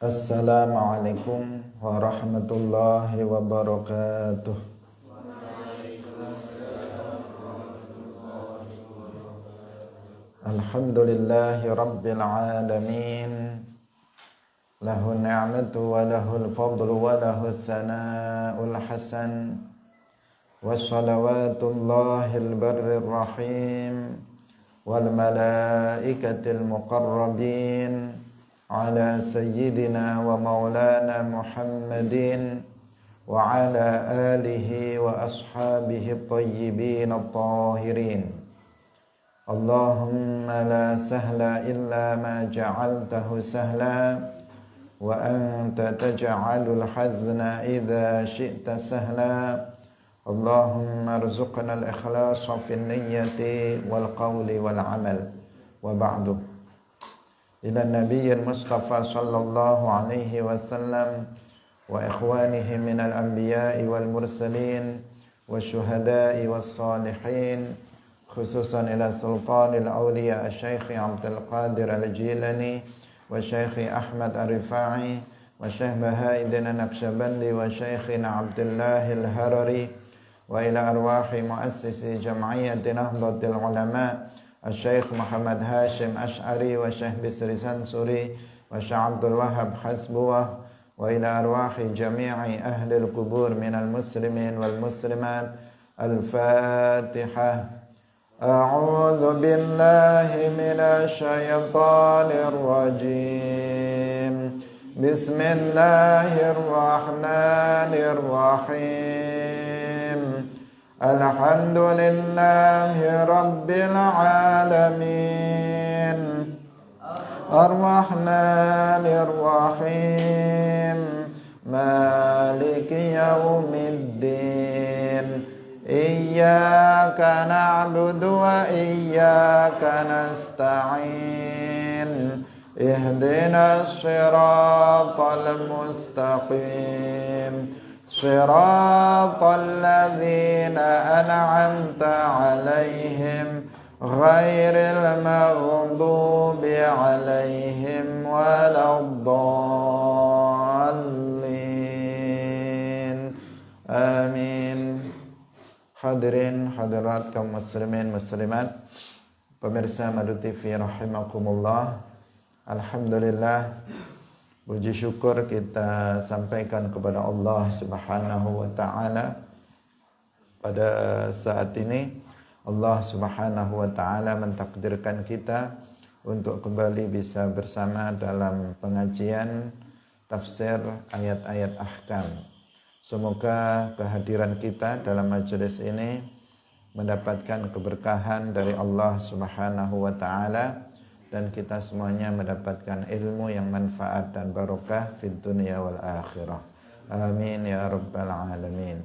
Assalamualaikum warahmatullahi wabarakatuh. Alhamdulillahi rabbil alamin. Lahu ni'matu wa lahul fadlu wa lahus sana'ul hasan. Wassalawatullahil barrir rahim wal malaikatil muqarrabin ala sayyidina wa maulana Muhammadin wa ala alihi wa ashabihi tayyibin at-tahirin. Allahumma la sahla illa ma ja'altahu sahla wa anta taj'alul hazna idza syi'ta sahla. Allahumma arzuqna al-ikhlasa fin niyyati wal qawli wal amal. Wa ba'du. Ila nabiyyin Mustafa sallallahu alaihi wasallam wa ikhwanihi minal anbiya'i wal mursalin wa syuhada'i was salihin, khususan ila sultanil awliya Syekh Abdul Qadir Al-Jilani wa Syekh Ahmad Ar-Rifai wa Syekh Baha'iddin Naqsyabandi wa Syekh Abdullah Al-Harari wa ila arwahi muassisi jam'iyyati Nahdlatul Ulama Syekh Muhammad Hashim Ash'ari wa Syekh Bisri Sansuri wa Syekh Abdul Wahab Hasbuwah wa ila arwahi jami'i ahli al-qubur minal muslimin wal muslimat. Al-Fatihah. A'udzu billahi minasy syaithanir rajim. Bismillahirrahmanirrahim. Alhamdulillahi rabbil alamin. Ar-Rahmanir Rahim. Maliki yaumiddin. Iyyaka na'budu wa iyyaka nasta'in. Ihdinas siratal mustaqim. Shiratal ladzina an'amta 'alaihim ghairil maghdubi 'alaihim waladdallin. Amin. Hadirin hadirat kaum muslimin muslimat, pemirsa Madu TV rahimakumullah. Alhamdulillah, puji syukur kita sampaikan kepada Allah Subhanahu wa taala. Pada saat ini Allah Subhanahu wa taala mentakdirkan kita untuk kembali bisa bersama dalam pengajian tafsir ayat-ayat ahkam. Semoga kehadiran kita dalam majelis ini mendapatkan keberkahan dari Allah Subhanahu wa taala dan kita semuanya mendapatkan ilmu yang manfaat dan barokah fid dunya wal akhirah. Amin ya rabbal alamin.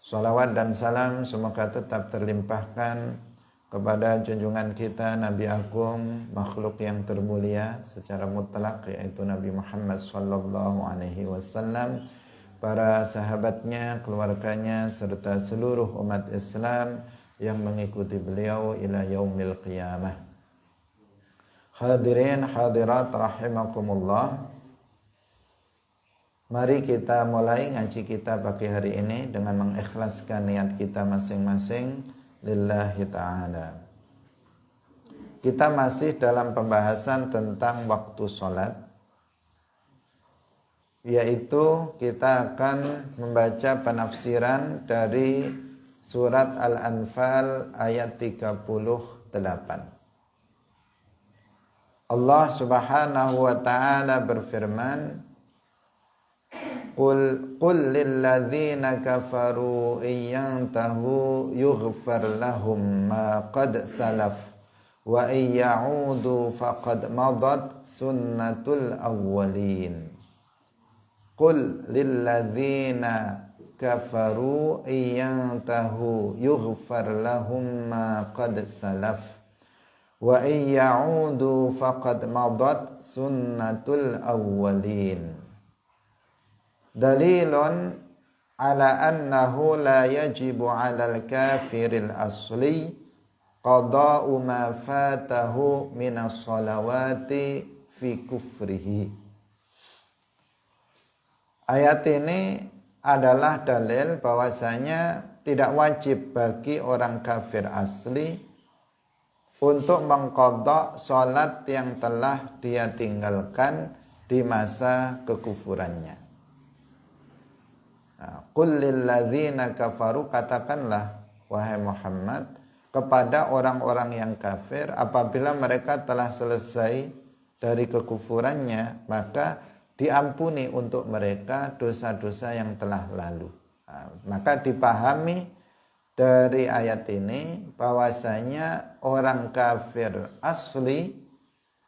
Salawat dan salam semoga tetap terlimpahkan kepada junjungan kita Nabi Agung, makhluk yang termulia secara mutlak, yaitu Nabi Muhammad sallallahu alaihi wasallam, para sahabatnya, keluarganya, serta seluruh umat Islam yang mengikuti beliau ila yaumil qiyamah. Hadirin hadirat rahimakumullah. Mari kita mulai ngaji kita pagi hari ini dengan mengikhlaskan niat kita masing-masing lillahi ta'ala. Kita masih dalam pembahasan tentang waktu sholat, yaitu kita akan membaca penafsiran dari surat Al-Anfal ayat 38. Allah Subhanahu wa ta'ala berfirman, Qul lilladzina kafaru iyantahu yughfar lahum ma qad salaf wa iyya'udu faqad madat sunnatul awwalin. Qul lilladzina kafaru iyantahu yughfar lahum ma qad salaf wa iyya'udu faqad madat sunnatul awwalin. Dalilun ala annahu la yajibu 'alal kafiril asli qada'u ma fatahu minas salawati fi kufrihi. Ayat ini adalah dalil bahwasanya tidak wajib bagi orang kafir asli untuk mengqadha salat yang telah dia tinggalkan di masa kekufurannya. Qul lil ladzina kafaru, katakanlah wahai Muhammad kepada orang-orang yang kafir, apabila mereka telah selesai dari kekufurannya, maka diampuni untuk mereka dosa-dosa yang telah lalu. Maka dipahami dari ayat ini bahwasanya orang kafir asli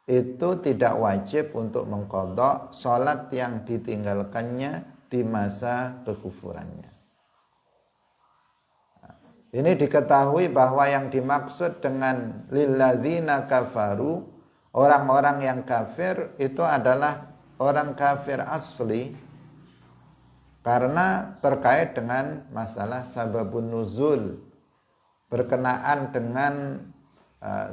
itu tidak wajib untuk mengqadha salat yang ditinggalkannya di masa kekufurannya. Ini diketahui bahwa yang dimaksud dengan lilladzina kafaru, orang-orang yang kafir, itu adalah orang kafir asli, karena terkait dengan masalah sababun nuzul, berkenaan dengan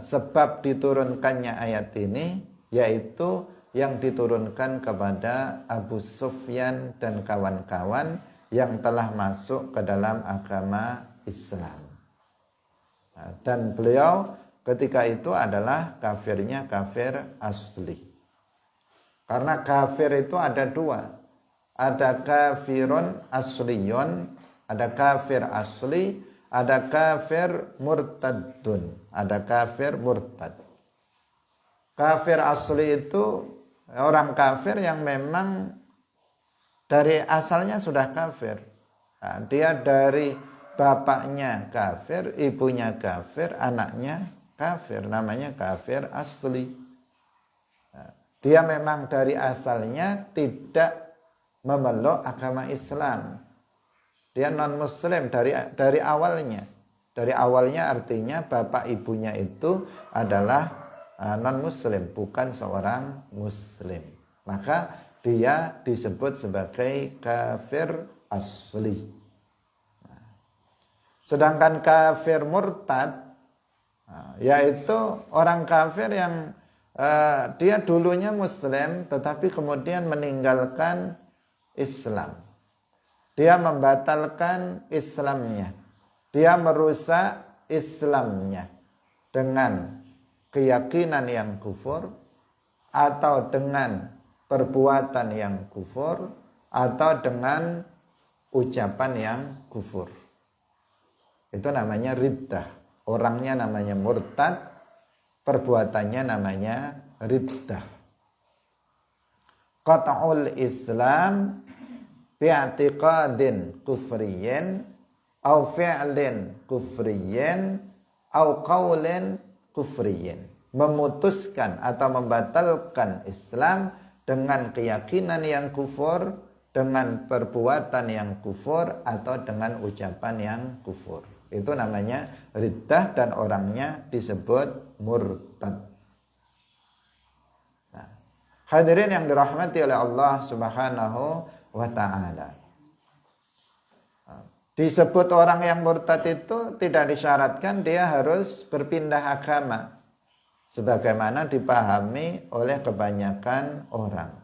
sebab diturunkannya ayat ini, yaitu yang diturunkan kepada Abu Sufyan dan kawan-kawan yang telah masuk ke dalam agama Islam. Dan beliau ketika itu adalah kafirnya kafir asli. Karena kafir itu ada dua. Ada kafirun asliyun, ada kafir asli, ada kafir murtadun, ada kafir murtad. Kafir asli itu orang kafir yang memang dari asalnya sudah kafir. Nah, dia dari bapaknya kafir, ibunya kafir, anaknya kafir, namanya kafir asli. Dia memang dari asalnya tidak memeluk agama Islam. Dia non muslim dari awalnya. Dari awalnya artinya bapak ibunya itu adalah non muslim, bukan seorang muslim. Maka dia disebut sebagai kafir asli. Sedangkan kafir murtad, yaitu orang kafir yang dia dulunya muslim tetapi kemudian meninggalkan Islam. Dia membatalkan Islamnya. Dia merusak Islamnya dengan keyakinan yang kufur, atau dengan perbuatan yang kufur, atau dengan ucapan yang kufur. Itu namanya riddah. Orangnya namanya murtad, perbuatannya namanya riddah. Qat'ul Islam bi'atiqadin kufriyin au fi'lin kufriyin au qaulin kufriyin. Memutuskan atau membatalkan Islam dengan keyakinan yang kufur, dengan perbuatan yang kufur, atau dengan ucapan yang kufur. Itu namanya riddah dan orangnya disebut murtad. Nah, hadirin yang dirahmati oleh Allah Subhanahu wa ta'ala. Disebut orang yang murtad itu tidak disyaratkan dia harus berpindah agama, sebagaimana dipahami oleh kebanyakan orang,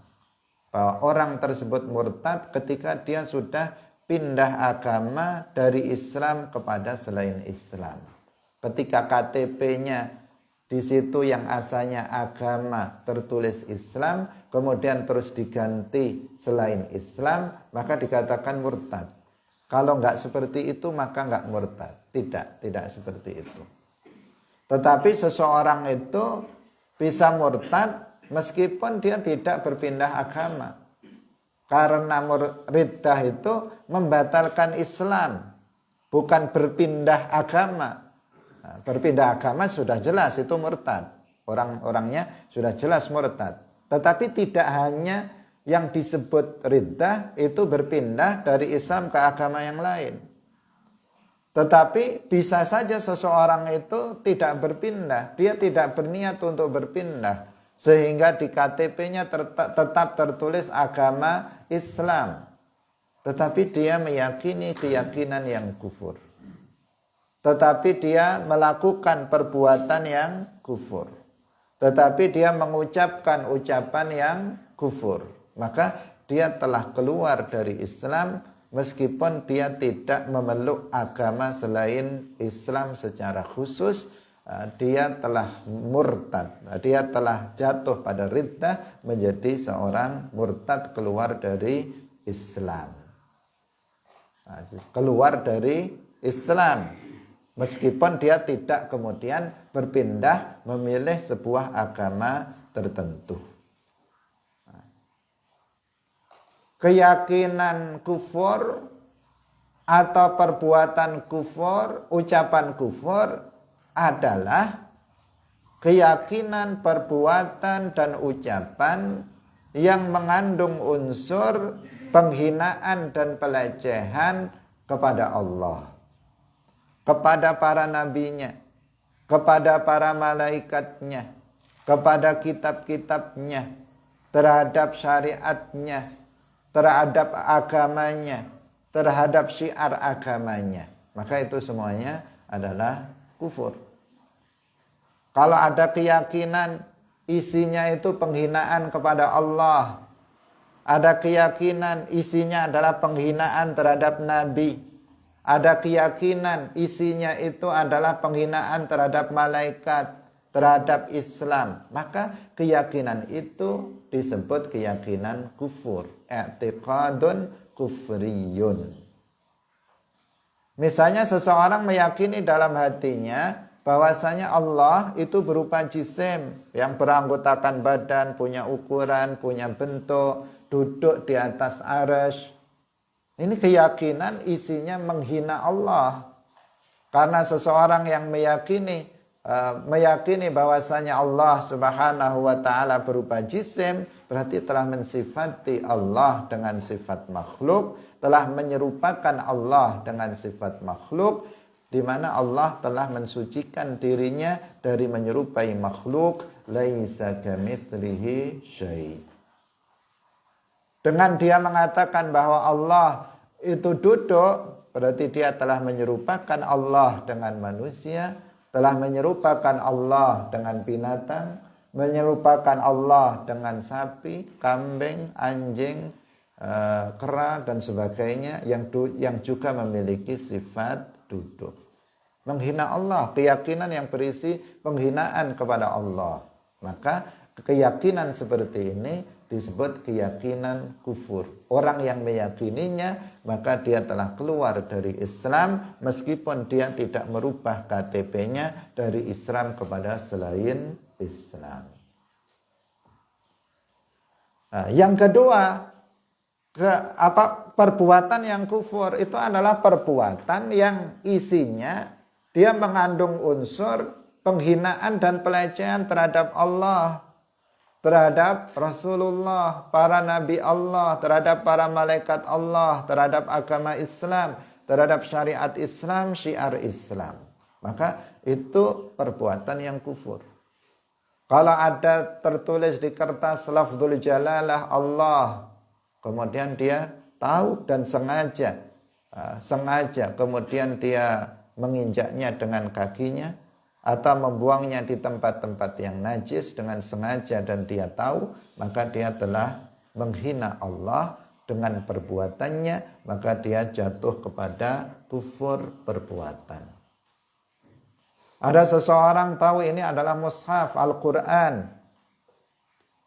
bahwa orang tersebut murtad ketika dia sudah pindah agama dari Islam kepada selain Islam. Ketika KTP-nya di situ yang asalnya agama tertulis Islam, kemudian terus diganti selain Islam, maka dikatakan murtad. Kalau enggak seperti itu maka enggak murtad. Tidak seperti itu. Tetapi seseorang itu bisa murtad meskipun dia tidak berpindah agama. Karena riddah itu membatalkan Islam, bukan berpindah agama. Nah, berpindah agama sudah jelas itu murtad. Orang-orangnya sudah jelas murtad. Tetapi tidak hanya yang disebut riddah itu berpindah dari Islam ke agama yang lain. Tetapi bisa saja seseorang itu tidak berpindah, dia tidak berniat untuk berpindah, sehingga di KTP-nya tetap tertulis agama Islam, tetapi dia meyakini keyakinan yang kufur, tetapi dia melakukan perbuatan yang kufur, tetapi dia mengucapkan ucapan yang kufur. Maka dia telah keluar dari Islam meskipun dia tidak memeluk agama selain Islam secara khusus. Dia telah murtad, dia telah jatuh pada riddah menjadi seorang murtad, keluar dari Islam. Keluar dari Islam meskipun dia tidak kemudian berpindah memilih sebuah agama tertentu. Keyakinan kufur atau perbuatan kufur, ucapan kufur adalah keyakinan, perbuatan, dan ucapan yang mengandung unsur penghinaan dan pelecehan kepada Allah, kepada para nabinya, kepada para malaikatnya, kepada kitab-kitabnya, terhadap syariatnya, terhadap agamanya, terhadap syiar agamanya. Maka itu semuanya adalah kufur. Kalau ada keyakinan isinya itu penghinaan kepada Allah, ada keyakinan isinya adalah penghinaan terhadap Nabi, ada keyakinan isinya itu adalah penghinaan terhadap malaikat, terhadap Islam, maka keyakinan itu disebut keyakinan kufur, i'tiqadun kufriyun. Misalnya seseorang meyakini dalam hatinya bahwasanya Allah itu berupa jisim yang beranggotakan badan, punya ukuran, punya bentuk, duduk di atas arsy. Ini keyakinan isinya menghina Allah. Karena seseorang yang meyakini bahwasanya Allah Subhanahu wa taala berupa jisim, berarti telah mensifati Allah dengan sifat makhluk, telah menyerupakan Allah dengan sifat makhluk, di mana Allah telah mensucikan dirinya dari menyerupai makhluk, laisa kamitslihi syai'. Dengan dia mengatakan bahwa Allah itu duduk, berarti dia telah menyerupakan Allah dengan manusia, telah menyerupakan Allah dengan binatang, menyerupakan Allah dengan sapi, kambing, anjing, kera dan sebagainya yang juga memiliki sifat duduk. Menghina Allah, keyakinan yang berisi penghinaan kepada Allah. Maka keyakinan seperti ini disebut keyakinan kufur. Orang yang meyakininya, maka dia telah keluar dari Islam meskipun dia tidak merubah KTP-nya dari Islam kepada selain Islam. Nah, yang kedua, perbuatan yang kufur itu adalah perbuatan yang isinya dia mengandung unsur penghinaan dan pelecehan terhadap Allah, terhadap Rasulullah, para nabi Allah, terhadap para malaikat Allah, terhadap agama Islam, terhadap syariat Islam, syiar Islam. Maka itu perbuatan yang kufur. Kalau ada tertulis di kertas lafzul jalalah Allah, kemudian dia tahu dan sengaja kemudian dia menginjaknya dengan kakinya atau membuangnya di tempat-tempat yang najis dengan sengaja dan dia tahu, maka dia telah menghina Allah dengan perbuatannya, maka dia jatuh kepada kufur perbuatan. Ada seseorang tahu ini adalah mushaf Al-Quran,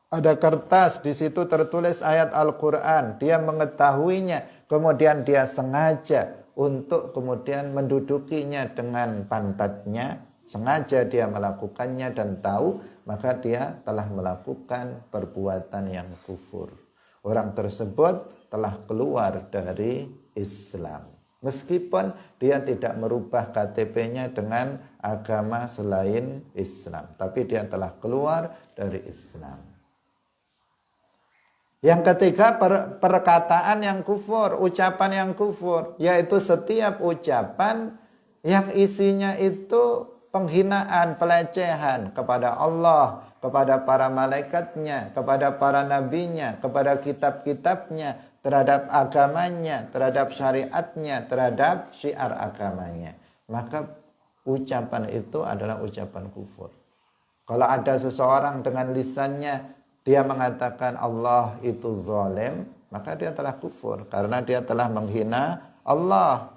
ada kertas di situ tertulis ayat Al-Quran, dia mengetahuinya, kemudian dia sengaja untuk kemudian mendudukinya dengan pantatnya, sengaja dia melakukannya dan tahu, maka dia telah melakukan perbuatan yang kufur. Orang tersebut telah keluar dari Islam. Meskipun dia tidak merubah KTP-nya dengan agama selain Islam, tapi dia telah keluar dari Islam. Yang ketiga, perkataan yang kufur, ucapan yang kufur, yaitu setiap ucapan yang isinya itu penghinaan, pelecehan kepada Allah, kepada para malaikatnya, kepada para nabinya, kepada kitab-kitabnya, terhadap agamanya, terhadap syariatnya, terhadap syiar agamanya. Maka ucapan itu adalah ucapan kufur. Kalau ada seseorang dengan lisannya dia mengatakan Allah itu zalim, maka dia telah kufur karena dia telah menghina Allah.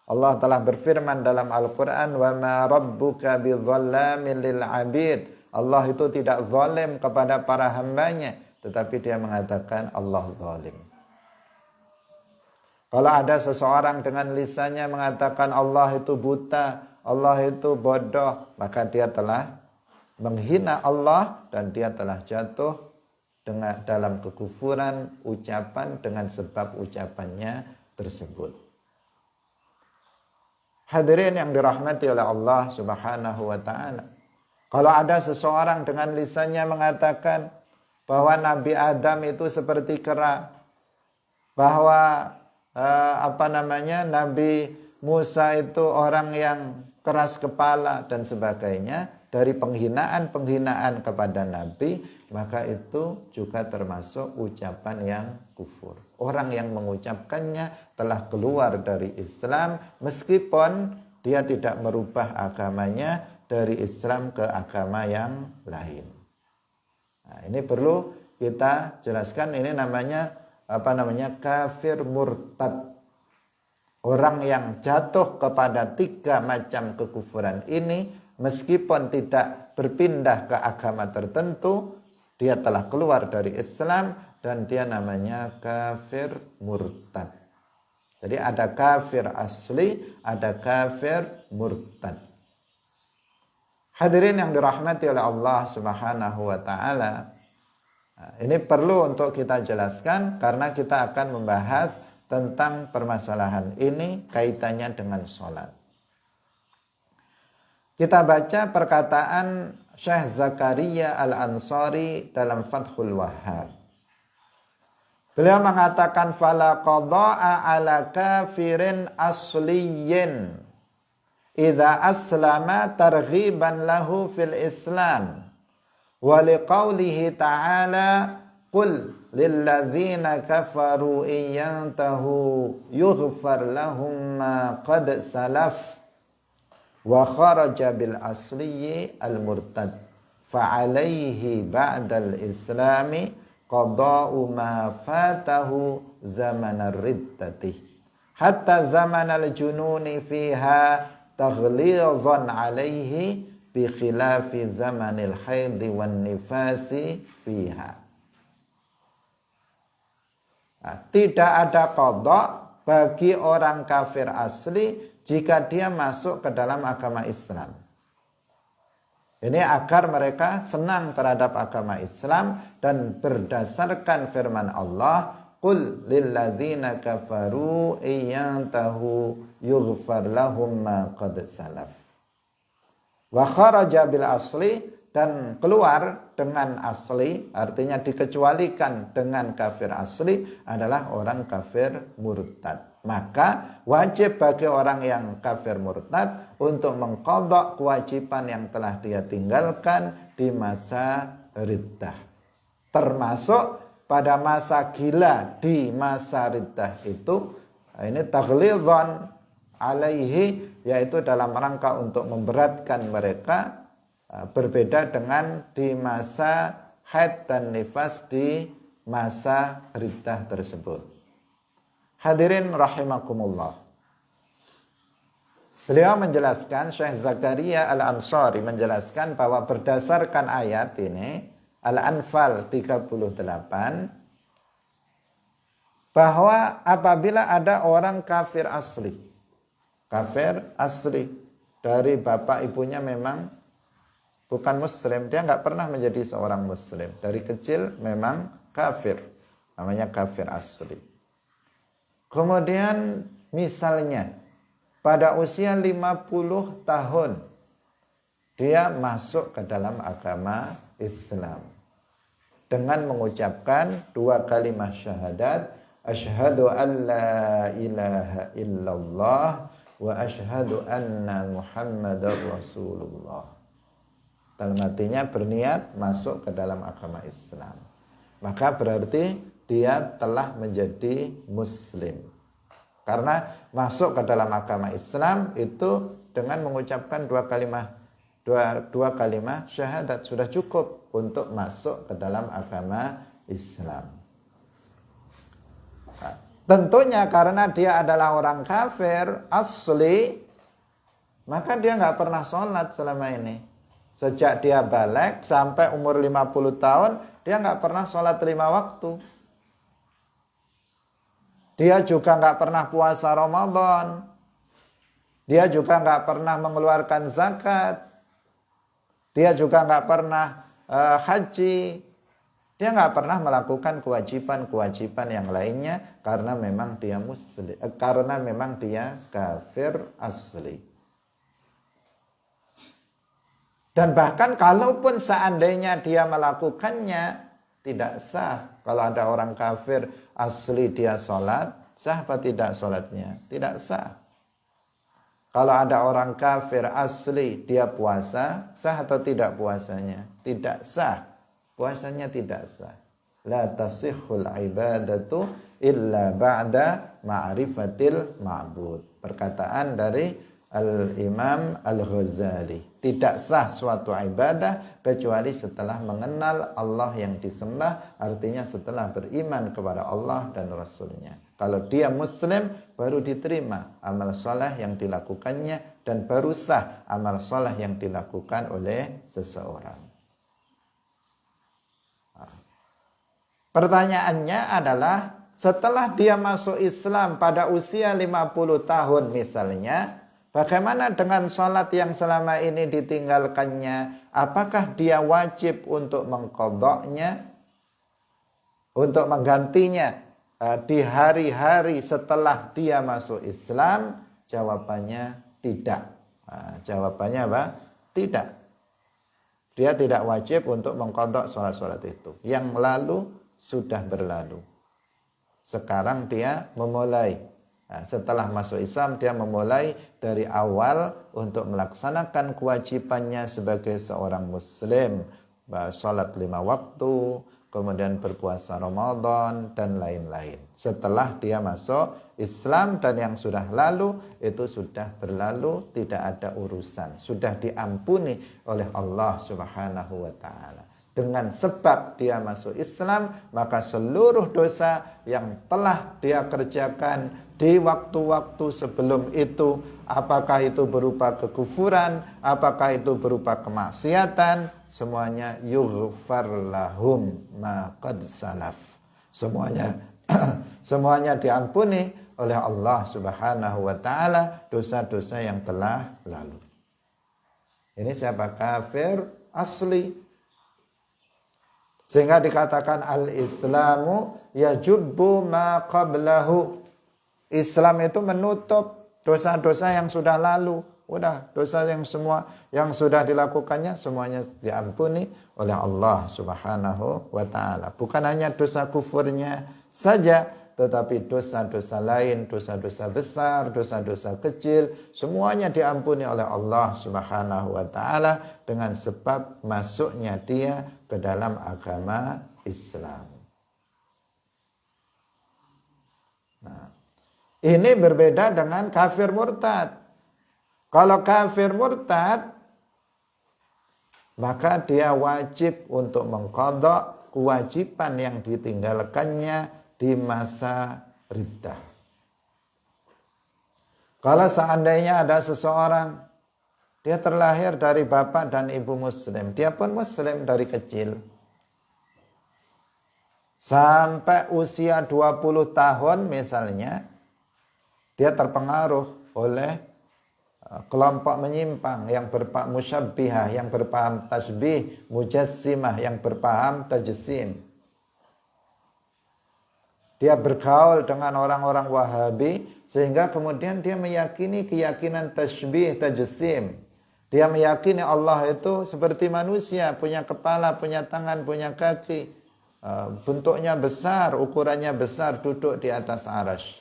Allah telah berfirman dalam Al-Quran, wa ma rabbuka bizallamin lil abid. Allah itu tidak zalim kepada para hambanya, tetapi dia mengatakan Allah zalim. Kalau ada seseorang dengan lisannya mengatakan Allah itu buta, Allah itu bodoh, maka dia telah menghina Allah dan dia telah jatuh dalam kekufuran ucapan dengan sebab ucapannya tersebut. Hadirin yang dirahmati oleh Allah Subhanahu wa taala. Kalau ada seseorang dengan lisannya mengatakan bahwa Nabi Adam itu seperti kera, bahwa Nabi Musa itu orang yang keras kepala dan sebagainya, dari penghinaan-penghinaan kepada Nabi, maka itu juga termasuk ucapan yang kufur. Orang yang mengucapkannya telah keluar dari Islam meskipun dia tidak merubah agamanya dari Islam ke agama yang lain. Nah, ini perlu kita jelaskan, ini namanya kafir murtad. Orang yang jatuh kepada 3 macam kekufuran ini meskipun tidak berpindah ke agama tertentu, dia telah keluar dari Islam dan dia namanya kafir murtad. Jadi ada kafir asli, ada kafir murtad. Hadirin yang dirahmati oleh Allah Subhanahu wa taala, ini perlu untuk kita jelaskan karena kita akan membahas tentang permasalahan ini kaitannya dengan sholat. Kita baca perkataan Syekh Zakaria Al-Ansari dalam Fathul Wahhab. Beliau mengatakan fala qada'a ala kafirin asliyin idza aslama targhiban lahu fil Islam wa liqaulihi ta'ala qul lilladzina kafaru in yantahu yughfar lahum ma qad salaf wa kharaja bil asliyi al murtad fa alaihi ba'dal islami qada'u ma fatahu zamanar riddati hatta zamanal jununi fiha taghlizan alaihi bi khilafi zamanil haidhi wan nifasi fiha. Nah, tidak ada qada bagi orang kafir asli jika dia masuk ke dalam agama Islam. Ini agar mereka senang terhadap agama Islam dan berdasarkan firman Allah, qul lilladzina kafaru iyantahu yughfar lahum ma qad salaf. Wa kharaja bil asli, dan keluar dengan asli, artinya dikecualikan dengan kafir asli adalah orang kafir murtad. Maka wajib bagi orang yang kafir murtad untuk mengqadha kewajiban yang telah dia tinggalkan di masa riddah. Termasuk pada masa gila di masa riddah itu, ini taghlizan alaihi, yaitu dalam rangka untuk memberatkan mereka, berbeda dengan di masa haid dan nifas di masa riddah tersebut. Hadirin rahimakumullah. Beliau menjelaskan, Syekh Zakaria Al-Ansari menjelaskan bahwa berdasarkan ayat ini Al-Anfal 38, bahwa apabila ada orang kafir asli dari bapak ibunya memang bukan muslim, dia nggak pernah menjadi seorang muslim, dari kecil memang kafir, namanya kafir asli. Kemudian misalnya pada usia 50 tahun dia masuk ke dalam agama Islam dengan mengucapkan 2 kalimat syahadat, asyhadu an la ilaha illallah wa asyhadu anna muhammadar rasulullah. Dalam hatinya berniat masuk ke dalam agama Islam, maka berarti dia telah menjadi muslim. Karena masuk ke dalam agama Islam itu dengan mengucapkan 2 kalimat syahadat sudah cukup untuk masuk ke dalam agama Islam. Tentunya karena dia adalah orang kafir asli, maka dia nggak pernah sholat selama ini. Sejak dia balik sampai umur 50 tahun, dia nggak pernah sholat 5 waktu. Dia juga nggak pernah puasa Ramadan. Dia juga nggak pernah mengeluarkan zakat. Dia juga nggak pernah haji. Dia nggak pernah melakukan kewajiban-kewajiban yang lainnya karena memang dia muslim, karena memang dia kafir asli. Dan bahkan kalaupun seandainya dia melakukannya, tidak sah. Kalau ada orang kafir asli dia sholat, sah apa tidak sholatnya? Tidak sah. Kalau ada orang kafir asli dia puasa, sah atau tidak puasanya? Tidak sah. Puasanya tidak sah. La tasihhul ibadatu illa ba'da ma'rifatil ma'bud. Perkataan dari Al-Imam Al-Ghazali. Tidak sah suatu ibadah kecuali setelah mengenal Allah yang disembah, artinya setelah beriman kepada Allah dan Rasulnya. Kalau dia muslim, baru diterima amal soleh yang dilakukannya, dan baru sah amal soleh yang dilakukan oleh seseorang. Pertanyaannya adalah, setelah dia masuk Islam pada usia 50 tahun misalnya, bagaimana dengan sholat yang selama ini ditinggalkannya? Apakah dia wajib untuk mengqadha'nya, untuk menggantinya di hari-hari setelah dia masuk Islam? Jawabannya tidak. Jawabannya apa? Tidak. Dia tidak wajib untuk mengqadha' sholat-sholat itu. Yang lalu sudah berlalu. Sekarang dia memulai. Setelah masuk Islam, dia memulai dari awal untuk melaksanakan kewajibannya sebagai seorang muslim. Sholat 5 waktu, kemudian berpuasa Ramadan, dan lain-lain. Setelah dia masuk Islam, dan yang sudah lalu, itu sudah berlalu, tidak ada urusan. Sudah diampuni oleh Allah Subhanahu wa ta'ala. Dengan sebab dia masuk Islam, maka seluruh dosa yang telah dia kerjakan di waktu-waktu sebelum itu, apakah itu berupa kekufuran, apakah itu berupa kemaksiatan, semuanya yughfar lahum ma qad salaf. Semuanya diampuni oleh Allah Subhanahu wa ta'ala, dosa-dosa yang telah lalu. Ini siapa? Kafir asli. Sehingga dikatakan al-Islamu yajubbu ma qablahu. Islam itu menutup dosa-dosa yang sudah lalu. Udah, dosa yang semua yang sudah dilakukannya semuanya diampuni oleh Allah Subhanahu wa ta'ala. Bukan hanya dosa kufurnya saja, tetapi dosa-dosa lain, dosa-dosa besar, dosa-dosa kecil, semuanya diampuni oleh Allah Subhanahu wa ta'ala dengan sebab masuknya dia ke dalam agama Islam. Nah, ini berbeda dengan kafir murtad. Kalau kafir murtad, maka dia wajib untuk mengqadha' kewajiban yang ditinggalkannya di masa riddah. Kalau seandainya ada seseorang, dia terlahir dari bapak dan ibu muslim, dia pun muslim dari kecil, sampai usia 20 tahun misalnya, dia terpengaruh oleh kelompok menyimpang yang berpaham musyabbihah, yang berpaham tasbih, mujassimah, yang berpaham tajsim. Dia bergaul dengan orang-orang Wahabi, sehingga kemudian dia meyakini keyakinan tasbih, tajsim. Dia meyakini Allah itu seperti manusia, punya kepala, punya tangan, punya kaki, bentuknya besar, ukurannya besar, duduk di atas arasy.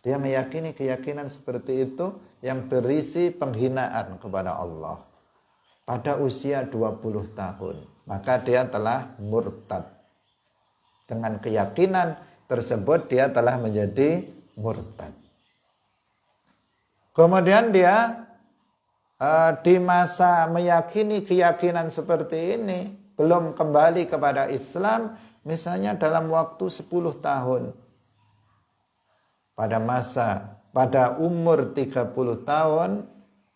Dia meyakini keyakinan seperti itu yang berisi penghinaan kepada Allah pada usia 20 tahun. Maka dia telah murtad. Dengan keyakinan tersebut dia telah menjadi murtad. Kemudian dia di masa meyakini keyakinan seperti ini, belum kembali kepada Islam, misalnya dalam waktu 10 tahun. pada umur 30 tahun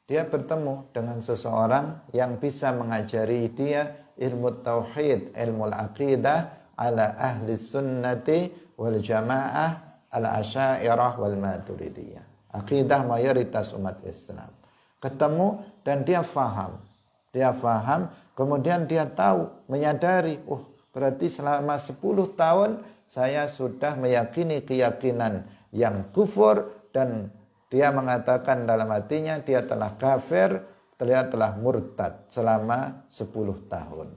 dia bertemu dengan seseorang yang bisa mengajari dia ilmu tauhid, ilmu aqidah ala ahli sunnati wal jamaah ala asyairah wal maturidiyah. Akidah mayoritas umat Islam. Ketemu dan dia faham. Kemudian dia tahu, menyadari, berarti selama 10 tahun saya sudah meyakini keyakinan yang kufur, dan dia mengatakan dalam hatinya dia telah kafir, dia telah murtad selama 10 tahun.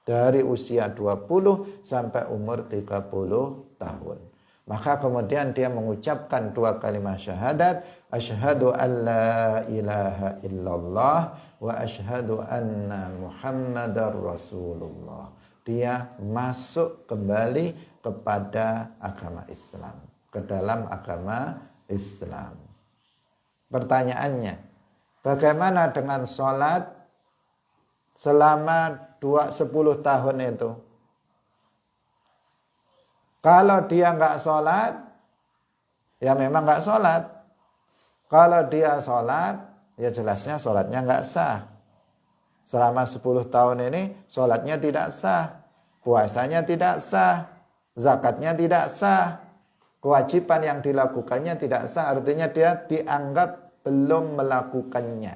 Dari usia 20 sampai umur 30 tahun. Maka kemudian dia mengucapkan 2 kalimat syahadat, asyhadu an la ilaha illallah wa asyhadu anna muhammadar rasulullah. Dia masuk kembali kepada agama Islam, ke dalam agama Islam. Pertanyaannya, bagaimana dengan sholat selama 10 tahun itu? Kalau dia nggak sholat, ya memang nggak sholat. Kalau dia sholat, ya jelasnya sholatnya nggak sah. Selama 10 tahun ini sholatnya tidak sah, puasanya tidak sah, zakatnya tidak sah, kewajiban yang dilakukannya tidak sah. Artinya dia dianggap belum melakukannya.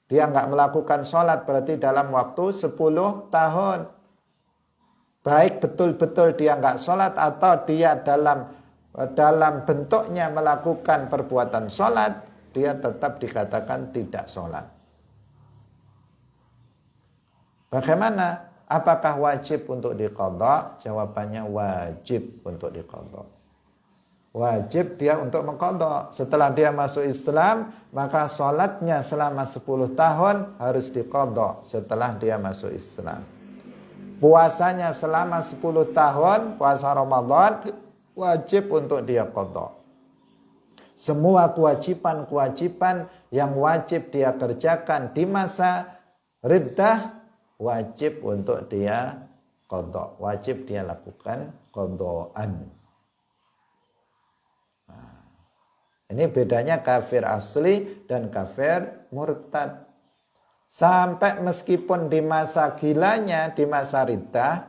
Dia nggak melakukan sholat berarti dalam waktu 10 tahun. Baik betul-betul dia nggak sholat atau dia dalam bentuknya melakukan perbuatan sholat, dia tetap dikatakan tidak sholat. Bagaimana? Apakah wajib untuk diqadha? Jawabannya wajib untuk diqadha. Wajib dia untuk mengqadha. Setelah dia masuk Islam, maka sholatnya selama 10 tahun harus diqadha setelah dia masuk Islam. Puasanya selama 10 tahun, puasa Ramadan, wajib untuk dia qadha. Semua kewajiban-kewajiban yang wajib dia kerjakan di masa riddah, wajib untuk dia qadha. Wajib dia lakukan qadhaan. Ini bedanya kafir asli dan kafir murtad. Sampai meskipun di masa gilanya, di masa riddah,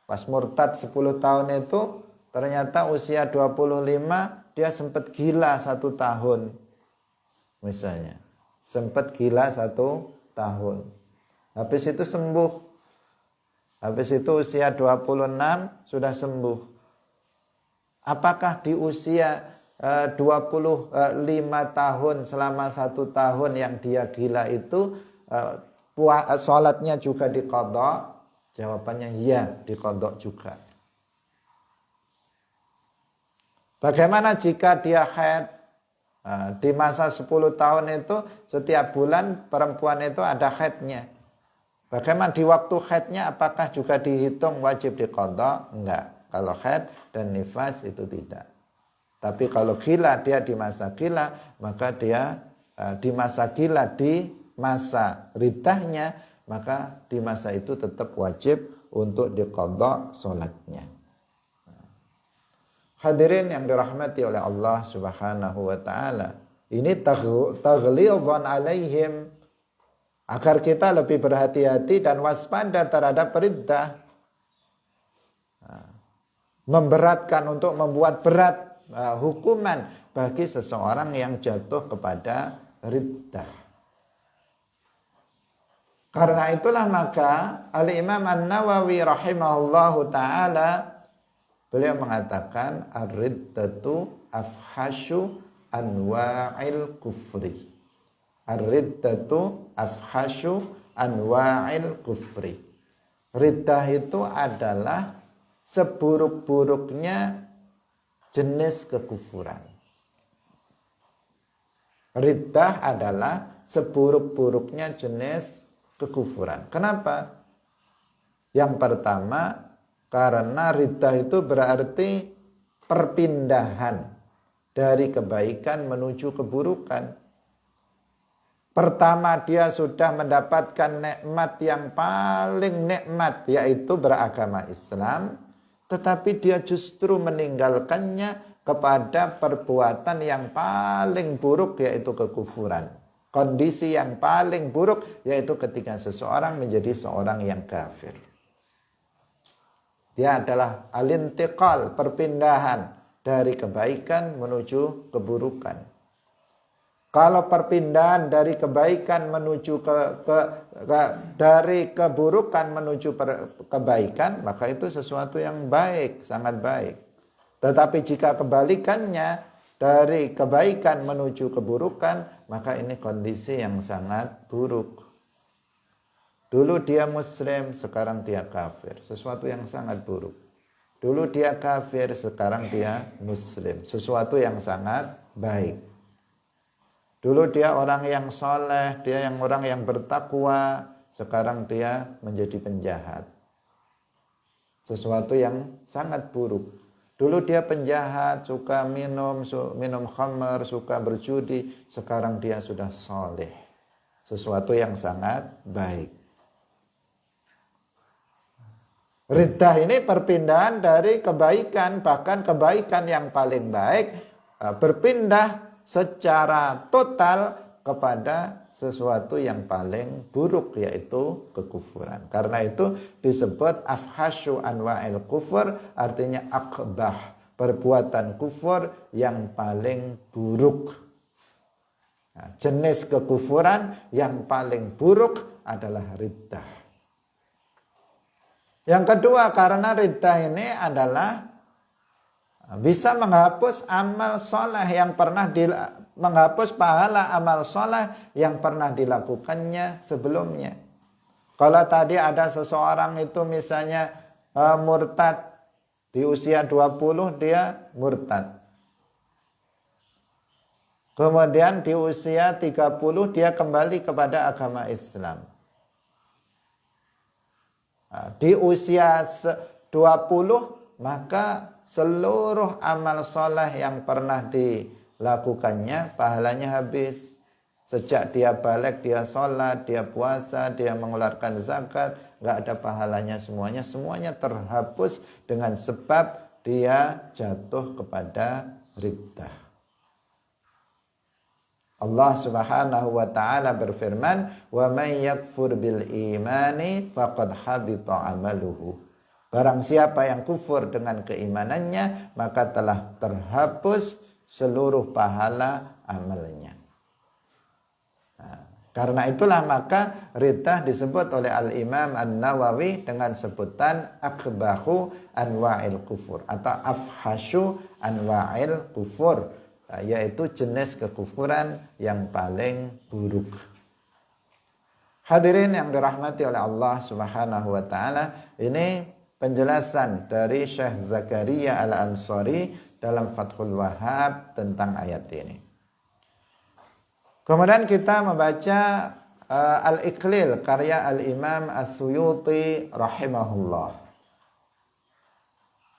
pas murtad 10 tahun itu, ternyata usia 25, dia sempat gila 1 tahun. Misalnya, sempat gila 1 tahun. Habis itu sembuh. Habis itu usia 26, sudah sembuh. Apakah di usia 25 tahun, selama 1 tahun yang dia gila itu, sholatnya juga diqadha? Jawabannya ya, diqadha juga. Bagaimana jika dia haid? Di masa 10 tahun itu setiap bulan perempuan itu ada haidnya. Bagaimana di waktu haidnya? Apakah juga dihitung wajib diqadha? Enggak. Kalau haid dan nifas itu tidak. Tapi kalau gila, dia di masa gila, maka dia di masa gila, di masa riddahnya, maka di masa itu tetap wajib untuk diqadha sholatnya. Hadirin yang dirahmati oleh Allah Subhanahu wa ta'ala, ini taghlidhan alaihim, agar kita lebih berhati-hati dan waspada terhadap riddah. Memberatkan, untuk membuat berat hukuman bagi seseorang yang jatuh kepada riddah. Karena itulah maka Al-Imam An-Nawawi rahimahullahu ta'ala, beliau mengatakan ar-riddatu afhasyu anwa'il kufri. Ar-riddatu afhasyu anwa'il kufri. Riddah itu adalah seburuk-buruknya jenis kekufuran. Riddah adalah seburuk-buruknya jenis kekufuran. Kenapa? Yang pertama, karena riddah itu berarti perpindahan dari kebaikan menuju keburukan. Pertama, dia sudah mendapatkan nikmat yang paling nikmat, yaitu beragama Islam, tetapi dia justru meninggalkannya kepada perbuatan yang paling buruk, yaitu kekufuran. Kondisi yang paling buruk yaitu ketika seseorang menjadi seorang yang kafir. Dia adalah al-intiqal, perpindahan dari kebaikan menuju keburukan. Kalau perpindahan dari kebaikan menuju dari keburukan menuju kebaikan, maka itu sesuatu yang baik, sangat baik. Tetapi jika kebalikannya dari kebaikan menuju keburukan, maka ini kondisi yang sangat buruk. Dulu dia muslim, sekarang dia kafir. Sesuatu yang sangat buruk. Dulu dia kafir, sekarang dia muslim. Sesuatu yang sangat baik. Dulu dia orang yang soleh, dia yang orang yang bertakwa, sekarang dia menjadi penjahat. Sesuatu yang sangat buruk. Dulu dia penjahat, suka minum khamr, suka berjudi, sekarang dia sudah soleh. Sesuatu yang sangat baik. Riddah ini perpindahan dari kebaikan, bahkan kebaikan yang paling baik berpindah secara total kepada sesuatu yang paling buruk, yaitu kekufuran. Karena itu disebut afhasyu anwa'il kufur, artinya akbah, perbuatan kufur yang paling buruk. Nah, jenis kekufuran yang paling buruk adalah riddah. Yang kedua, karena riddah ini adalah bisa menghapus amal soleh yang pernah menghapus pahala amal soleh yang pernah dilakukannya sebelumnya. Kalau tadi ada seseorang itu misalnya murtad di usia 20, dia murtad. Kemudian di usia 30 dia kembali kepada agama Islam. Di usia 20 maka seluruh amal soleh yang pernah dilakukannya pahalanya habis. Sejak dia balik, dia sholat, dia puasa, dia mengeluarkan zakat, nggak ada pahalanya semuanya. Semuanya terhapus dengan sebab dia jatuh kepada riddah. Allah Subhanahu wa taala berfirman, "Wa may yakfur bil imani faqad habita amaluhu." Barang siapa yang kufur dengan keimanannya, maka telah terhapus seluruh pahala amalnya. Nah, karena itulah maka riddah disebut oleh Al-Imam An-Nawawi dengan sebutan akbahu anwa'il kufur atau afhasyu anwa'il kufur, yaitu jenis kekufuran yang paling buruk. Hadirin yang dirahmati oleh Allah Subhanahu wa taala, ini penjelasan dari Syekh Zakaria Al-Ansari dalam Fathul Wahhab tentang ayat ini. Kemudian kita membaca Al-Iqlil karya Al-Imam As-Suyuti rahimahullah.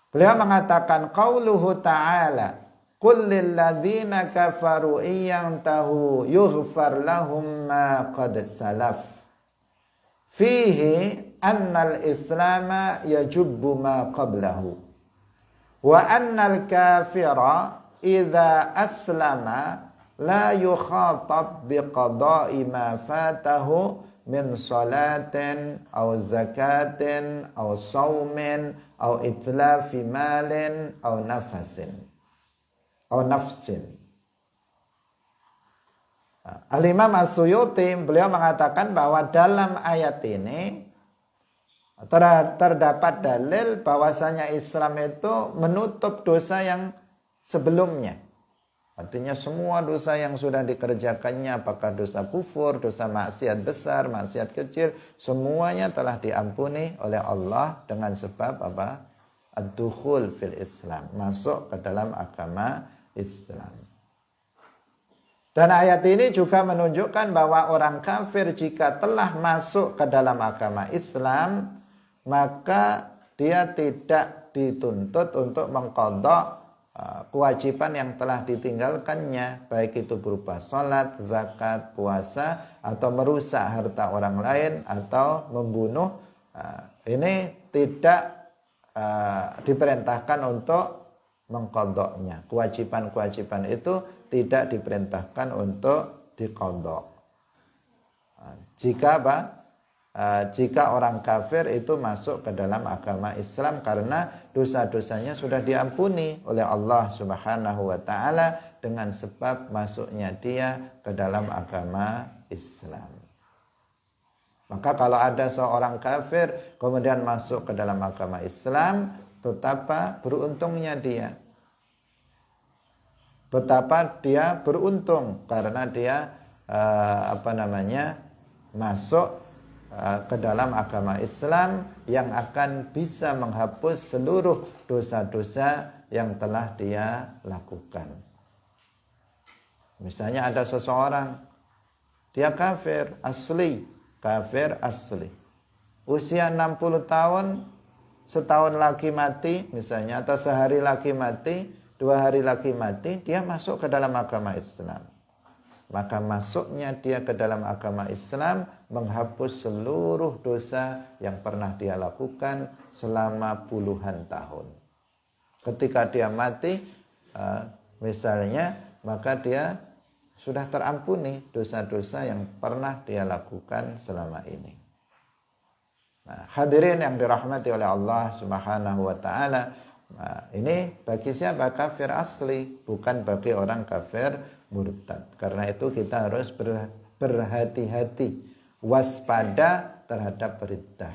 Beliau mengatakan qauluhu ta'ala, qul lil ladzina kafaru iyantahu yughfar lahum ma qad salaf. Fihi annal islama yajubbu ma qablahu wa annal kafira idza aslama la yukhatab biqada'i ma fatahu min salatin aw zakatin aw saumin aw itlafi malin aw nafsin. Al-Imam As-Suyuti beliau mengatakan bahwa dalam ayat ini terdapat dalil bahwasanya Islam itu menutup dosa yang sebelumnya. Artinya semua dosa yang sudah dikerjakannya, apakah dosa kufur, dosa maksiat besar, maksiat kecil, semuanya telah diampuni oleh Allah dengan sebab apa? Ad-dukhul fil Islam, masuk ke dalam agama Islam. Dan ayat ini juga menunjukkan bahwa orang kafir jika telah masuk ke dalam agama Islam, maka dia tidak dituntut untuk mengqadha kewajiban yang telah ditinggalkannya, baik itu berupa sholat, zakat, puasa, atau merusak harta orang lain, atau membunuh. Ini tidak diperintahkan untuk mengqadha'nya. Kewajiban-kewajiban itu tidak diperintahkan untuk diqadha'. Jika apa? Jika orang kafir itu masuk ke dalam agama Islam karena dosa-dosanya sudah diampuni oleh Allah Subhanahu wa taala dengan sebab masuknya dia ke dalam agama Islam. Maka kalau ada seorang kafir kemudian masuk ke dalam agama Islam, betapa beruntungnya dia. Betapa dia beruntung karena dia masuk ke dalam agama Islam yang akan bisa menghapus seluruh dosa-dosa yang telah dia lakukan. Misalnya ada seseorang, dia kafir asli. Usia 60 tahun, setahun lagi mati misalnya, atau sehari lagi mati, 2 hari lagi mati, dia masuk ke dalam agama Islam. Maka masuknya dia ke dalam agama Islam menghapus seluruh dosa yang pernah dia lakukan selama puluhan tahun. Ketika dia mati, misalnya, maka dia sudah terampuni dosa-dosa yang pernah dia lakukan selama ini. Nah, hadirin yang dirahmati oleh Allah Subhanahu wa taala, ini bagi siapa? Kafir asli, bukan bagi orang kafir murtad. Karena itu kita harus berhati-hati, waspada terhadap riddah.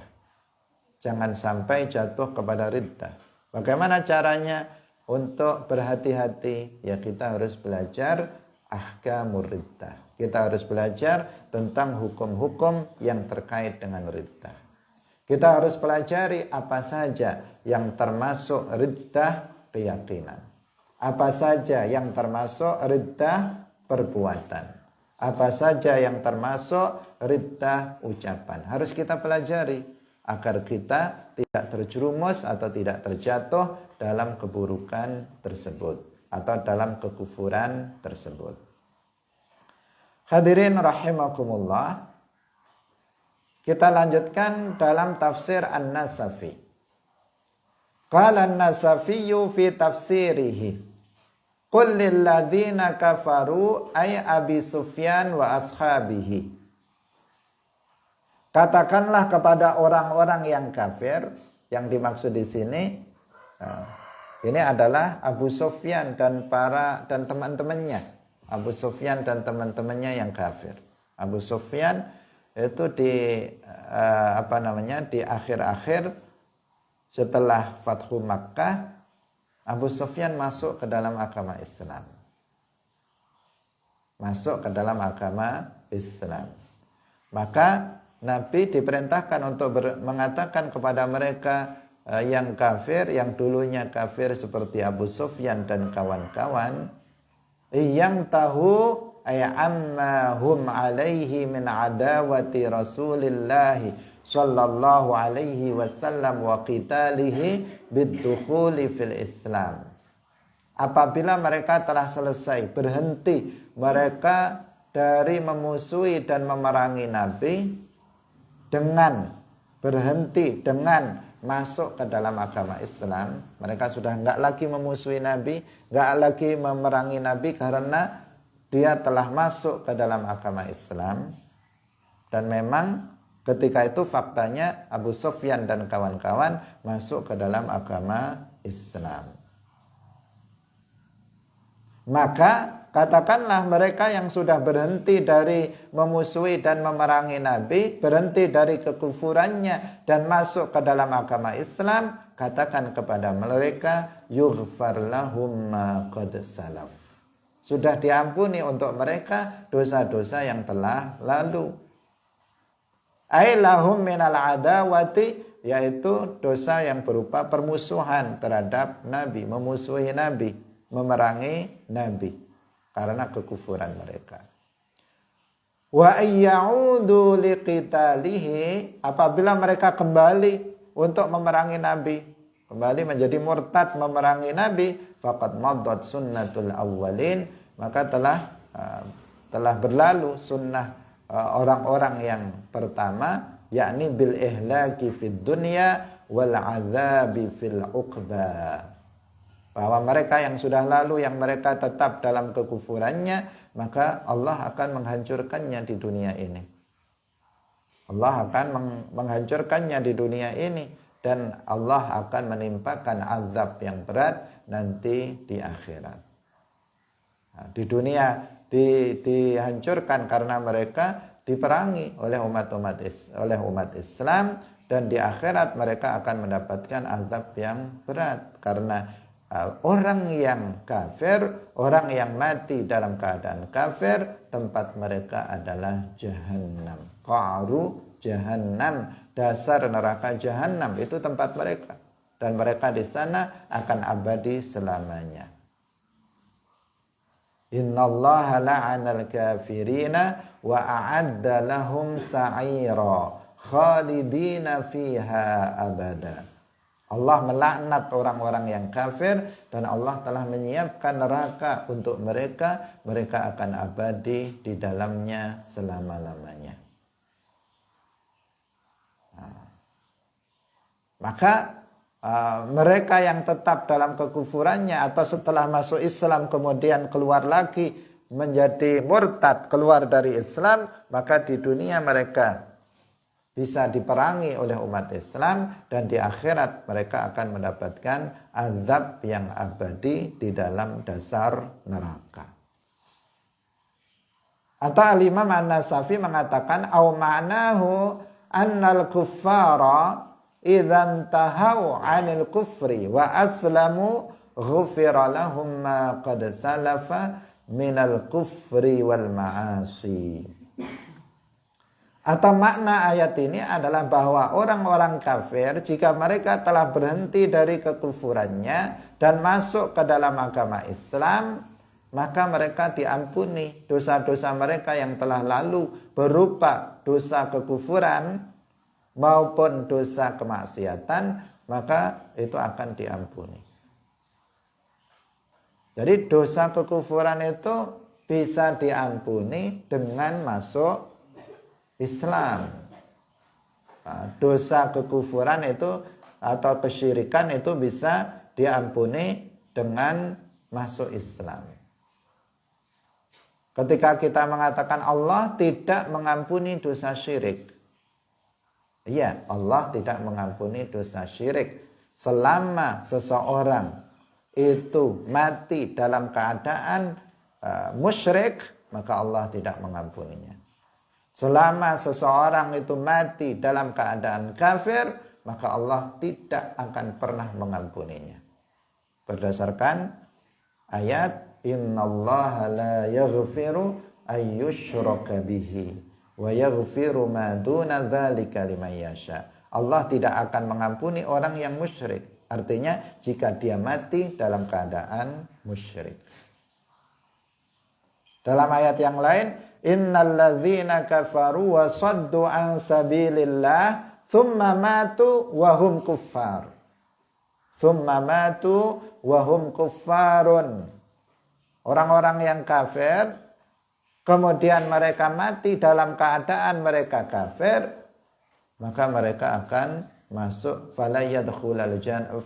Jangan sampai jatuh kepada riddah. Bagaimana caranya untuk berhati-hati? Ya, kita harus belajar ahkamur riddah. Kita harus belajar tentang hukum-hukum yang terkait dengan riddah. Kita harus pelajari apa saja yang termasuk riddah keyakinan. Apa saja yang termasuk riddah perbuatan. Apa saja yang termasuk riddah ucapan. Harus kita pelajari agar kita tidak terjerumus atau tidak terjatuh dalam keburukan tersebut atau dalam kekufuran tersebut. Hadirin rahimakumullah. Kita lanjutkan dalam tafsir An-Nasafi. Qala An-Nasafiyyu fi tafsirihi. Qul lilladzina kafaru ay Abi Sufyan wa ashabihi. Katakanlah kepada orang-orang yang kafir, yang dimaksud di sini ini adalah Abu Sufyan dan teman-temannya. Abu Sufyan dan teman-temannya yang kafir. Abu Sufyan itu di akhir-akhir setelah Fathu Makkah, Abu Sufyan masuk ke dalam agama Islam. Masuk ke dalam agama Islam. Maka Nabi diperintahkan untuk mengatakan kepada mereka yang kafir, yang dulunya kafir seperti Abu Sufyan dan kawan-kawan, yang tahu amma hum alaihi min adawati Rasulillahi sallallahu alaihi wasallam wa qitalihi biddukhuli fil Islam. Apabila mereka telah selesai, berhenti mereka dari memusuhi dan memerangi Nabi, dengan berhenti dengan masuk ke dalam agama Islam, mereka sudah enggak lagi memusuhi Nabi, enggak lagi memerangi Nabi karena dia telah masuk ke dalam agama Islam. Dan memang ketika itu faktanya Abu Sufyan dan kawan-kawan masuk ke dalam agama Islam. Maka katakanlah mereka yang sudah berhenti dari memusuhi dan memerangi Nabi, berhenti dari kekufurannya dan masuk ke dalam agama Islam, katakan kepada mereka, yughfar lahum ma qad salaf. Sudah diampuni untuk mereka dosa-dosa yang telah lalu. Ai lahum minal adawati, yaitu dosa yang berupa permusuhan terhadap Nabi, memusuhi Nabi, memerangi Nabi karena kekufuran mereka. Wa ayyaudu liqitalihi, apabila mereka kembali untuk memerangi Nabi, kembali menjadi murtad memerangi Nabi, faqad maddat sunnatul awwalin, maka telah berlalu sunnah orang-orang yang pertama, yakni bil ihlaki fid dunya wal azabi fil uqba. bahwa mereka yang sudah lalu, yang mereka tetap dalam kekufurannya, maka Allah akan menghancurkannya di dunia ini. Allah akan menghancurkannya di dunia ini, dan Allah akan menimpakan azab yang berat nanti di akhirat. Nah, di dunia dihancurkan karena mereka diperangi oleh umat Islam, dan di akhirat mereka akan mendapatkan azab yang berat karena orang yang kafir, orang yang mati dalam keadaan kafir, tempat mereka adalah Jahannam. Qa'ru Jahannam, dasar neraka Jahannam itu tempat mereka, dan mereka di sana akan abadi selamanya. Innallaha la'anal kafirina wa a'adda lahum sa'ira khalidina fiha abada. Allah melaknat orang-orang yang kafir, dan Allah telah menyiapkan neraka untuk mereka. Mereka akan abadi di dalamnya selama-lamanya. Maka mereka yang tetap dalam kekufurannya atau setelah masuk Islam kemudian keluar lagi menjadi murtad, keluar dari Islam, maka di dunia mereka bisa diperangi oleh umat Islam, dan di akhirat mereka akan mendapatkan azab yang abadi di dalam dasar neraka. Atau Al-Imam An-Nasafi mengatakan au ma'nahu annal kuffara idzan tahau 'anil kufri wa aslamu ghufira lahum ma qad salafa minal kufri wal ma'asi. Atau makna ayat ini adalah bahwa orang-orang kafir, jika mereka telah berhenti dari kekufurannya dan masuk ke dalam agama Islam, maka mereka diampuni dosa-dosa mereka yang telah lalu berupa dosa kekufuran maupun dosa kemaksiatan, maka itu akan diampuni. Jadi dosa kekufuran itu bisa diampuni dengan masuk Islam. Dosa kekufuran itu atau kesyirikan itu bisa diampuni dengan masuk Islam. Ketika kita mengatakan Allah tidak mengampuni dosa syirik, iya, Allah tidak mengampuni dosa syirik selama seseorang itu mati dalam keadaan musyrik, maka Allah tidak mengampuninya. Selama seseorang itu mati dalam keadaan kafir, maka Allah tidak akan pernah mengampuninya. Berdasarkan ayat innallaha la yaghfiru ayyushraka bihi wa yaghfiru ma duna dzalika liman yasha. Allah tidak akan mengampuni orang yang musyrik. Artinya jika dia mati dalam keadaan musyrik. Dalam ayat yang lain, innal ladzina kafaru wa saddu an sabilillah thumma matu wa hum kuffar. Thumma matu wa hum kuffarun. Orang-orang yang kafir kemudian mereka mati dalam keadaan mereka kafir, maka mereka akan masuk fala yadkhulul jannah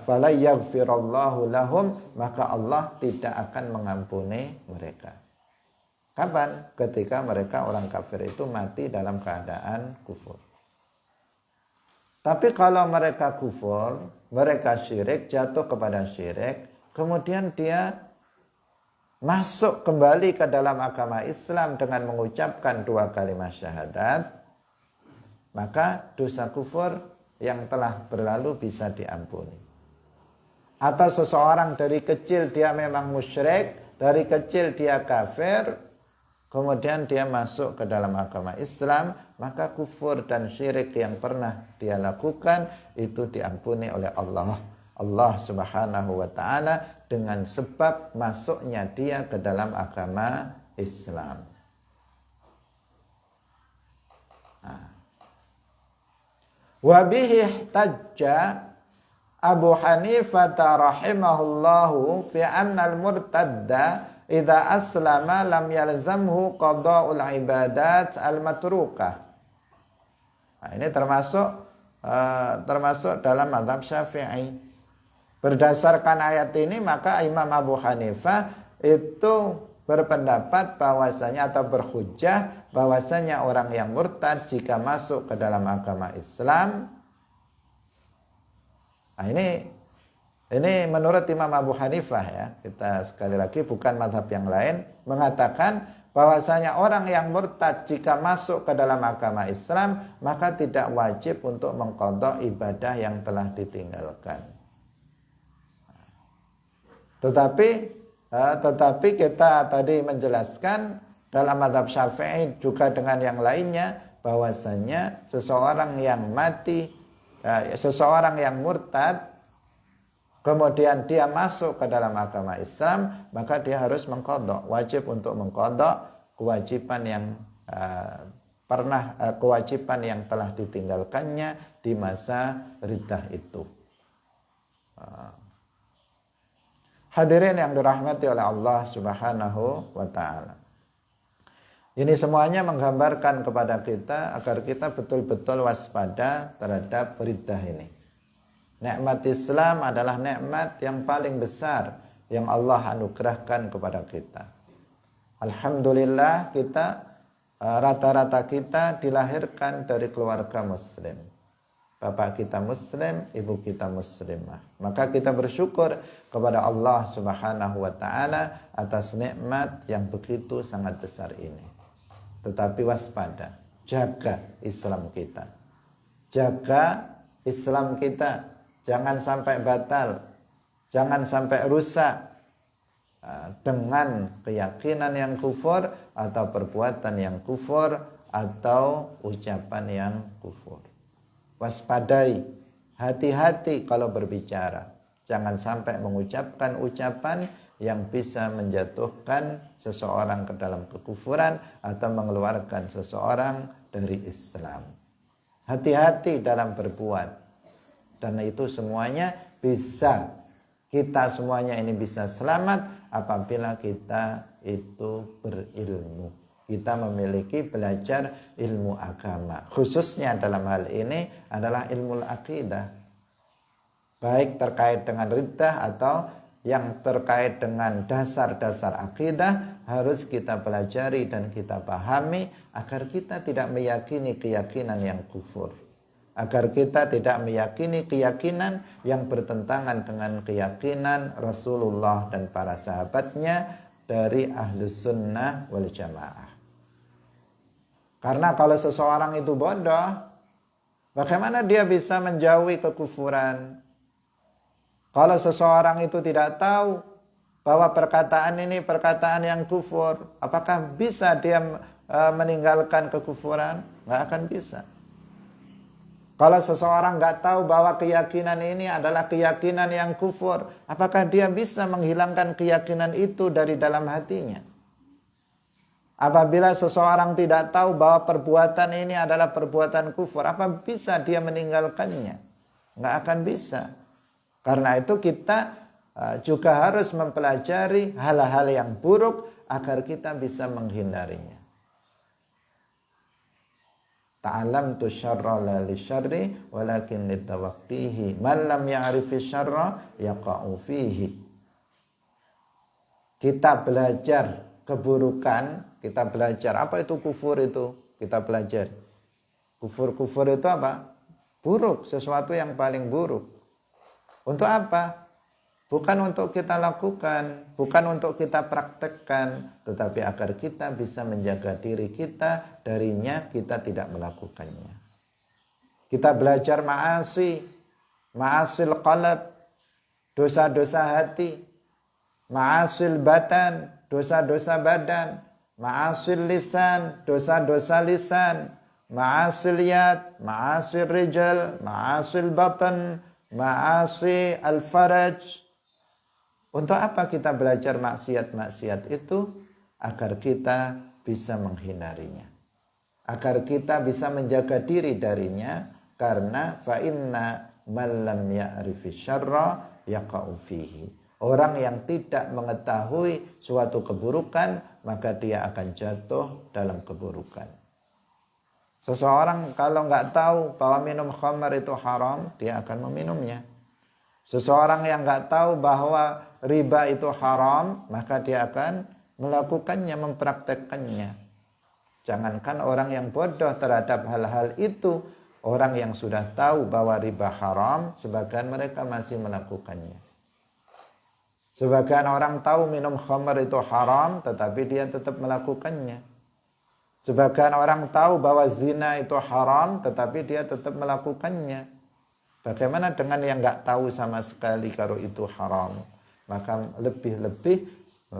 fala yaghfirallahu lahum, maka Allah tidak akan mengampuni mereka. Kapan? Ketika mereka orang kafir itu mati dalam keadaan kufur. Tapi kalau mereka kufur, mereka syirik, jatuh kepada syirik, kemudian dia masuk kembali ke dalam agama Islam dengan mengucapkan 2 kalimat syahadat, maka dosa kufur yang telah berlalu bisa diampuni. Atau seseorang dari kecil dia memang musyrik, dari kecil dia kafir, kemudian dia masuk ke dalam agama Islam, maka kufur dan syirik yang pernah dia lakukan itu diampuni oleh Allah Subhanahu wa ta'ala dengan sebab masuknya dia ke dalam agama Islam. Wa bihi ihtajja Abu Hanifah rahimahullahu fi anna al-murtadda idza aslama lam yalzamhu qada'ul ibadat al-matrukah. Nah, ini termasuk dalam mazhab Syafi'i. Berdasarkan ayat ini maka Imam Abu Hanifah itu berpendapat bahwasanya atau berhujjah bahwasanya orang yang murtad jika masuk ke dalam agama Islam, nah ini menurut Imam Abu Hanifah ya, kita sekali lagi bukan mazhab yang lain, mengatakan bahwasanya orang yang murtad jika masuk ke dalam agama Islam maka tidak wajib untuk mengqadha ibadah yang telah ditinggalkan. Tetapi kita tadi menjelaskan dalam mazhab Syafi'i juga dengan yang lainnya bahwasanya seseorang yang mati, seseorang yang murtad kemudian dia masuk ke dalam agama Islam maka dia harus mengqadha, wajib untuk mengqadha kewajiban yang kewajiban yang telah ditinggalkannya di masa riddah itu. Hadirin yang dirahmati oleh Allah Subhanahu wa taala. Ini semuanya menggambarkan kepada kita agar kita betul-betul waspada terhadap riddah ini. Nikmat Islam adalah nikmat yang paling besar yang Allah anugerahkan kepada kita. Alhamdulillah kita rata-rata kita dilahirkan dari keluarga muslim. Bapak kita muslim, ibu kita muslimah. Maka kita bersyukur kepada Allah Subhanahu wa taala atas nikmat yang begitu sangat besar ini. Tetapi waspada, jaga Islam kita. Jaga Islam kita, jangan sampai batal, jangan sampai rusak dengan keyakinan yang kufur atau perbuatan yang kufur atau ucapan yang kufur. Waspadai, hati-hati kalau berbicara. Jangan sampai mengucapkan ucapan yang bisa menjatuhkan seseorang ke dalam kekufuran atau mengeluarkan seseorang dari Islam. Hati-hati dalam berbuat. Dan itu semuanya bisa, kita semuanya ini bisa selamat apabila kita itu berilmu. Kita memiliki belajar ilmu agama. Khususnya dalam hal ini adalah ilmu akidah. Baik terkait dengan riddah atau yang terkait dengan dasar-dasar akidah harus kita pelajari dan kita pahami agar kita tidak meyakini keyakinan yang kufur. Agar kita tidak meyakini keyakinan yang bertentangan dengan keyakinan Rasulullah dan para sahabatnya dari Ahlus Sunnah wal Jamaah. Karena kalau seseorang itu bodoh, bagaimana dia bisa menjauhi kekufuran? Kalau seseorang itu tidak tahu bahwa perkataan ini perkataan yang kufur, apakah bisa dia meninggalkan kekufuran? Nggak akan bisa. Kalau seseorang nggak tahu bahwa keyakinan ini adalah keyakinan yang kufur, apakah dia bisa menghilangkan keyakinan itu dari dalam hatinya? Apabila seseorang tidak tahu bahwa perbuatan ini adalah perbuatan kufur, apa bisa dia meninggalkannya? Nggak akan bisa. Karena itu kita juga harus mempelajari hal-hal yang buruk agar kita bisa menghindarinya. Ta'alamtu syarra la li syarri walakin litawaqqihi. Man lam ya'rifi syarra yaqa'u fihi. Kita belajar keburukan, kita belajar apa itu kufur itu, kita belajar. Kufur itu apa? Buruk, sesuatu yang paling buruk. Untuk apa? Bukan untuk kita lakukan, bukan untuk kita praktekkan, tetapi agar kita bisa menjaga diri kita darinya, kita tidak melakukannya. Kita belajar ma'asil qalb, dosa-dosa hati, ma'asil batan, dosa-dosa badan, ma'asil lisan, dosa-dosa lisan, ma'asil yad, ma'asil rijal, ma'asil batan, ma'asi al-faraj. Untuk apa kita belajar maksiat-maksiat itu? Agar kita bisa menghindarinya, agar kita bisa menjaga diri darinya. Karena fa inna man lam ya'rifi syarra yaqa'u fihi. Orang yang tidak mengetahui suatu keburukan, maka dia akan jatuh dalam keburukan. Seseorang kalau nggak tahu bahwa minum khamar itu haram, dia akan meminumnya. Seseorang yang nggak tahu bahwa riba itu haram, maka dia akan melakukannya, mempraktekkannya. Jangankan orang yang bodoh terhadap hal-hal itu, orang yang sudah tahu bahwa riba haram, sebagian mereka masih melakukannya. Sebagian orang tahu minum khamr itu haram, tetapi dia tetap melakukannya. Sebagian orang tahu bahwa zina itu haram, tetapi dia tetap melakukannya. Bagaimana dengan yang nggak tahu sama sekali kalau itu haram? Maka lebih-lebih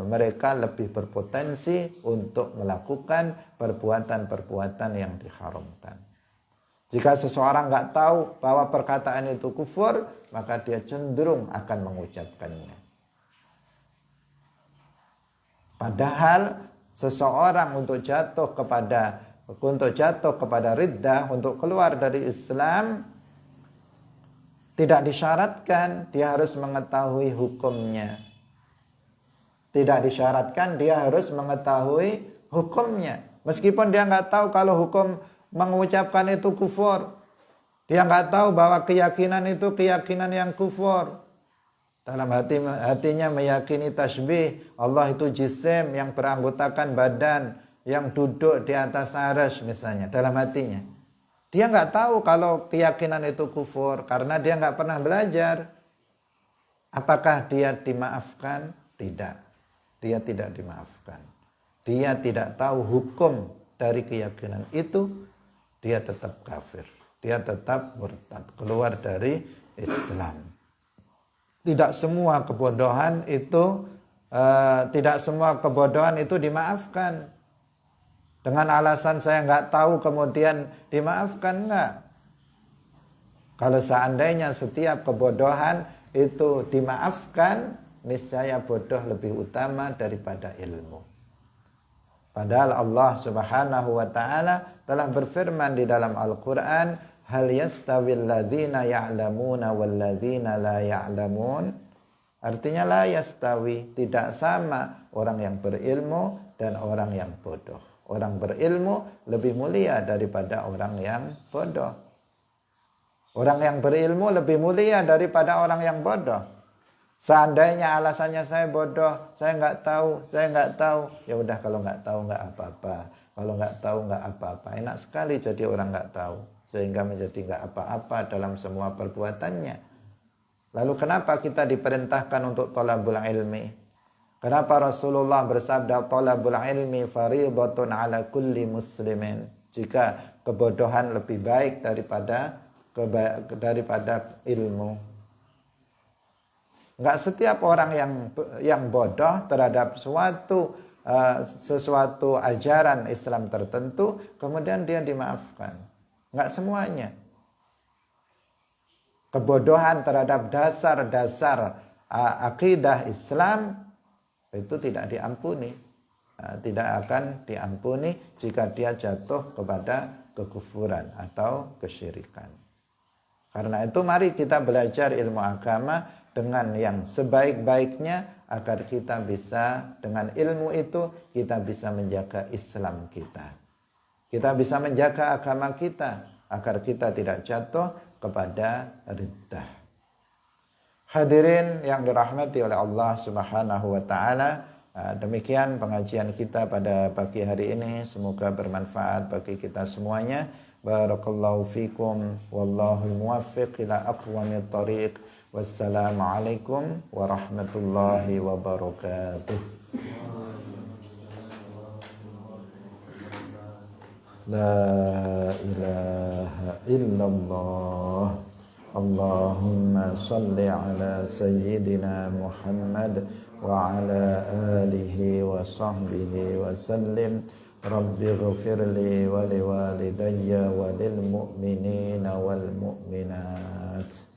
mereka lebih berpotensi untuk melakukan perbuatan-perbuatan yang diharamkan. Jika seseorang nggak tahu bahwa perkataan itu kufur, maka dia cenderung akan mengucapkannya. Padahal seseorang untuk jatuh kepada riddah, untuk keluar dari Islam, tidak disyaratkan dia harus mengetahui hukumnya. Tidak disyaratkan dia harus mengetahui hukumnya. Meskipun dia nggak tahu kalau hukum mengucapkan itu kufur. Dia nggak tahu bahwa keyakinan itu keyakinan yang kufur. Dalam hatinya meyakini tasbih, Allah itu jisim yang beranggotakan badan, yang duduk di atas arsy misalnya, dalam hatinya. Dia nggak tahu kalau keyakinan itu kufur karena dia nggak pernah belajar. Apakah dia dimaafkan? Tidak. Dia tidak dimaafkan. Dia tidak tahu hukum dari keyakinan itu, dia tetap kafir. Dia tetap murtad, keluar dari Islam. Tidak semua kebodohan itu dimaafkan. Dengan alasan saya nggak tahu kemudian dimaafkan, enggak. Kalau seandainya setiap kebodohan itu dimaafkan, niscaya bodoh lebih utama daripada ilmu. Padahal Allah Subhanahu wa taala telah berfirman di dalam Al-Qur'an, hal yastawil ladzina ya'lamuna wal ladzina la ya'lamun. Artinya la yastawi, tidak sama orang yang berilmu dan orang yang bodoh. Orang berilmu lebih mulia daripada orang yang bodoh. Orang yang berilmu lebih mulia daripada orang yang bodoh. Seandainya alasannya saya bodoh, saya nggak tahu. Ya udah, kalau nggak tahu nggak apa-apa. Kalau nggak tahu nggak apa-apa. Enak sekali jadi orang nggak tahu, sehingga menjadi nggak apa-apa dalam semua perbuatannya. Lalu kenapa kita diperintahkan untuk thalabul ilmi? Kenapa Rasulullah bersabda thalabul ilmi fardhatun ala kulli muslimin? Jika kebodohan lebih baik daripada ilmu. Enggak setiap orang yang bodoh terhadap sesuatu ajaran Islam tertentu kemudian dia dimaafkan. Enggak semuanya. Kebodohan terhadap dasar-dasar akidah Islam itu tidak diampuni. Tidak akan diampuni jika dia jatuh kepada kekufuran atau kesyirikan. Karena itu mari kita belajar ilmu agama dengan yang sebaik-baiknya agar kita bisa, dengan ilmu itu kita bisa menjaga Islam kita. Kita bisa menjaga agama kita agar kita tidak jatuh kepada riddah. Hadirin yang dirahmati oleh Allah Subhanahu wa taala, demikian pengajian kita pada pagi hari ini, semoga bermanfaat bagi kita semuanya. Barakallahu fikum wallahu muwaffiq ila aqwamit thoriq. Wassalamualaikum warahmatullahi wabarakatuh. La ilaha illallah. Allahumma salli ala sayyidina Muhammad wa ala alihi wa sahbihi wa sallim. Rabbi ghfirli wa liwalidayya wa lil mu'minina wal mu'minat.